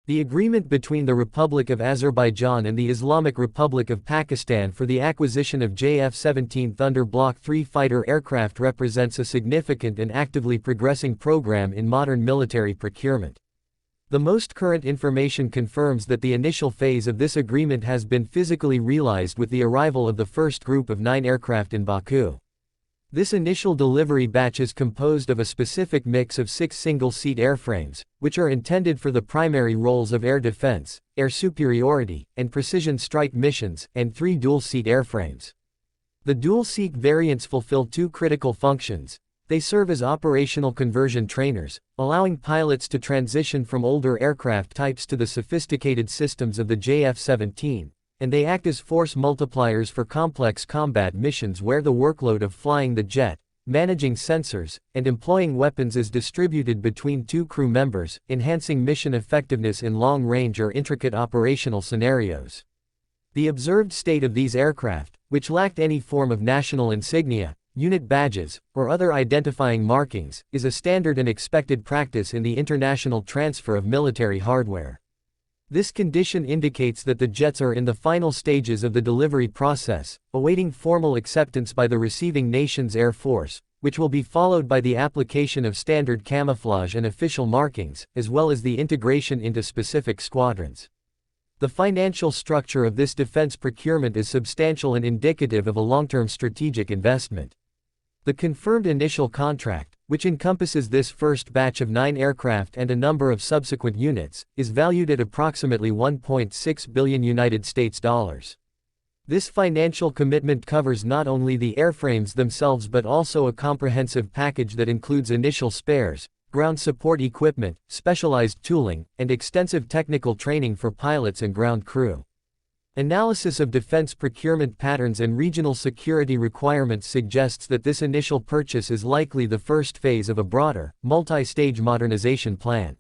The agreement between the Republic of Azerbaijan and the Islamic Republic of Pakistan for the acquisition of JF-17 Thunder Block III fighter aircraft represents a significant and actively progressing program in modern military procurement. The most current information confirms that the initial phase of this agreement has been physically realized with the arrival of the first group of 9 aircraft in Baku. This initial delivery batch is composed of a specific mix of 6 single-seat airframes, which are intended for the primary roles of air defense, air superiority, and precision strike missions, and 3 dual-seat airframes. The dual-seat variants fulfill 2 critical functions. They serve as operational conversion trainers, allowing pilots to transition from older aircraft types to the sophisticated systems of the JF-17. And they act as force multipliers for complex combat missions where the workload of flying the jet, managing sensors, and employing weapons is distributed between 2 crew members, enhancing mission effectiveness in long-range or intricate operational scenarios. The observed state of these aircraft, which lacked any form of national insignia, unit badges, or other identifying markings, is a standard and expected practice in the international transfer of military hardware. This condition indicates that the jets are in the final stages of the delivery process, awaiting formal acceptance by the receiving nation's Air Force, which will be followed by the application of standard camouflage and official markings, as well as the integration into specific squadrons. The financial structure of this defense procurement is substantial and indicative of a long-term strategic investment. The confirmed initial contract, which encompasses this first batch of 9 aircraft and a number of subsequent units, is valued at approximately $1.6 billion. This financial commitment covers not only the airframes themselves but also a comprehensive package that includes initial spares, ground support equipment, specialized tooling, and extensive technical training for pilots and ground crew. Analysis of defense procurement patterns and regional security requirements suggests that this initial purchase is likely the first phase of a broader, multi-stage modernization plan.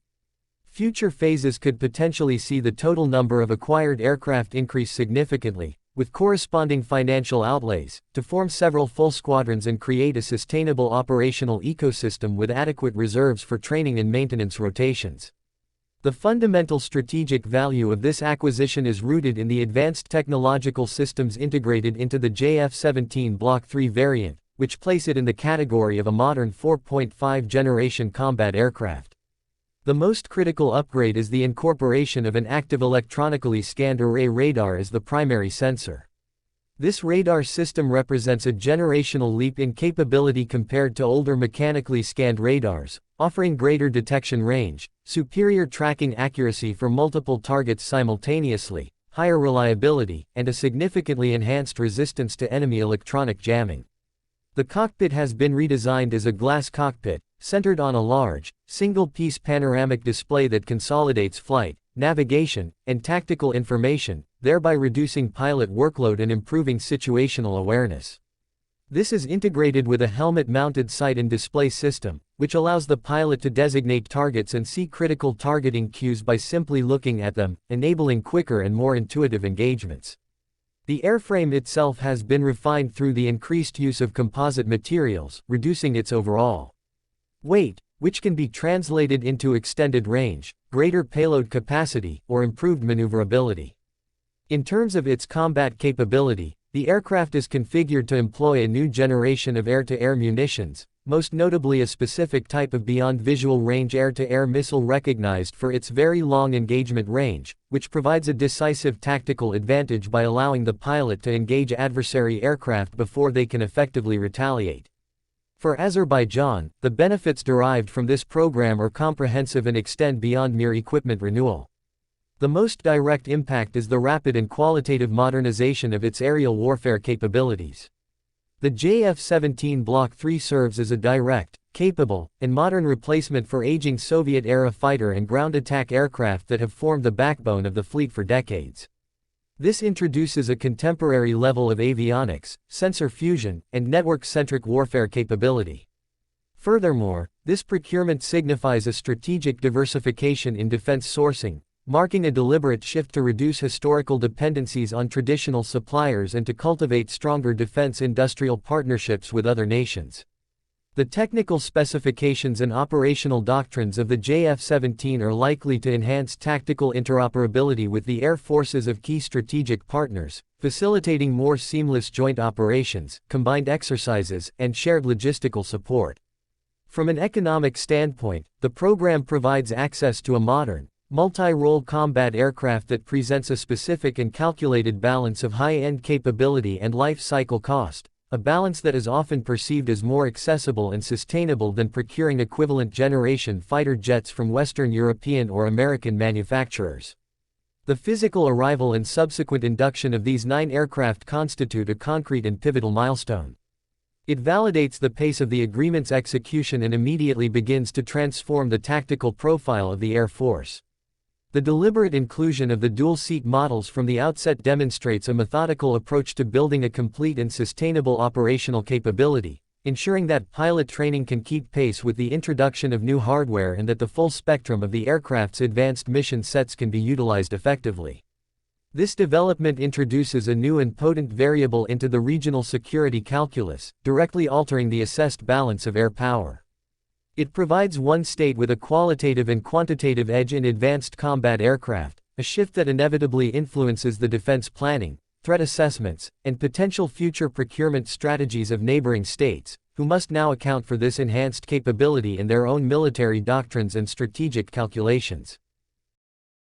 Future phases could potentially see the total number of acquired aircraft increase significantly, with corresponding financial outlays, to form several full squadrons and create a sustainable operational ecosystem with adequate reserves for training and maintenance rotations. The fundamental strategic value of this acquisition is rooted in the advanced technological systems integrated into the JF-17 Block III variant, which place it in the category of a modern 4.5 generation combat aircraft. The most critical upgrade is the incorporation of an active electronically scanned array radar as the primary sensor. This radar system represents a generational leap in capability compared to older mechanically scanned radars, offering greater detection range, superior tracking accuracy for multiple targets simultaneously, higher reliability, and a significantly enhanced resistance to enemy electronic jamming. The cockpit has been redesigned as a glass cockpit, centered on a large, single-piece panoramic display that consolidates flight, navigation, and tactical information, thereby reducing pilot workload and improving situational awareness. This is integrated with a helmet-mounted sight and display system, which allows the pilot to designate targets and see critical targeting cues by simply looking at them, enabling quicker and more intuitive engagements. The airframe itself has been refined through the increased use of composite materials, reducing its overall weight, which can be translated into extended range, greater payload capacity, or improved maneuverability. In terms of its combat capability, the aircraft is configured to employ a new generation of air-to-air munitions, most notably a specific type of beyond visual range air-to-air missile recognized for its very long engagement range, which provides a decisive tactical advantage by allowing the pilot to engage adversary aircraft before they can effectively retaliate. For Azerbaijan, the benefits derived from this program are comprehensive and extend beyond mere equipment renewal. The most direct impact is the rapid and qualitative modernization of its aerial warfare capabilities. The JF-17 Block III serves as a direct, capable, and modern replacement for aging Soviet-era fighter and ground attack aircraft that have formed the backbone of the fleet for decades. This introduces a contemporary level of avionics, sensor fusion, and network-centric warfare capability. Furthermore, this procurement signifies a strategic diversification in defense sourcing, marking a deliberate shift to reduce historical dependencies on traditional suppliers and to cultivate stronger defense industrial partnerships with other nations. The technical specifications and operational doctrines of the JF-17 are likely to enhance tactical interoperability with the air forces of key strategic partners, facilitating more seamless joint operations, combined exercises, and shared logistical support. From an economic standpoint, the program provides access to a modern, multi-role combat aircraft that presents a specific and calculated balance of high-end capability and life cycle cost, a balance that is often perceived as more accessible and sustainable than procuring equivalent generation fighter jets from Western European or American manufacturers. The physical arrival and subsequent induction of these 9 aircraft constitute a concrete and pivotal milestone. It validates the pace of the agreement's execution and immediately begins to transform the tactical profile of the Air Force. The deliberate inclusion of the dual-seat models from the outset demonstrates a methodical approach to building a complete and sustainable operational capability, ensuring that pilot training can keep pace with the introduction of new hardware and that the full spectrum of the aircraft's advanced mission sets can be utilized effectively. This development introduces a new and potent variable into the regional security calculus, directly altering the assessed balance of air power. It provides one state with a qualitative and quantitative edge in advanced combat aircraft, a shift that inevitably influences the defense planning, threat assessments, and potential future procurement strategies of neighboring states, who must now account for this enhanced capability in their own military doctrines and strategic calculations.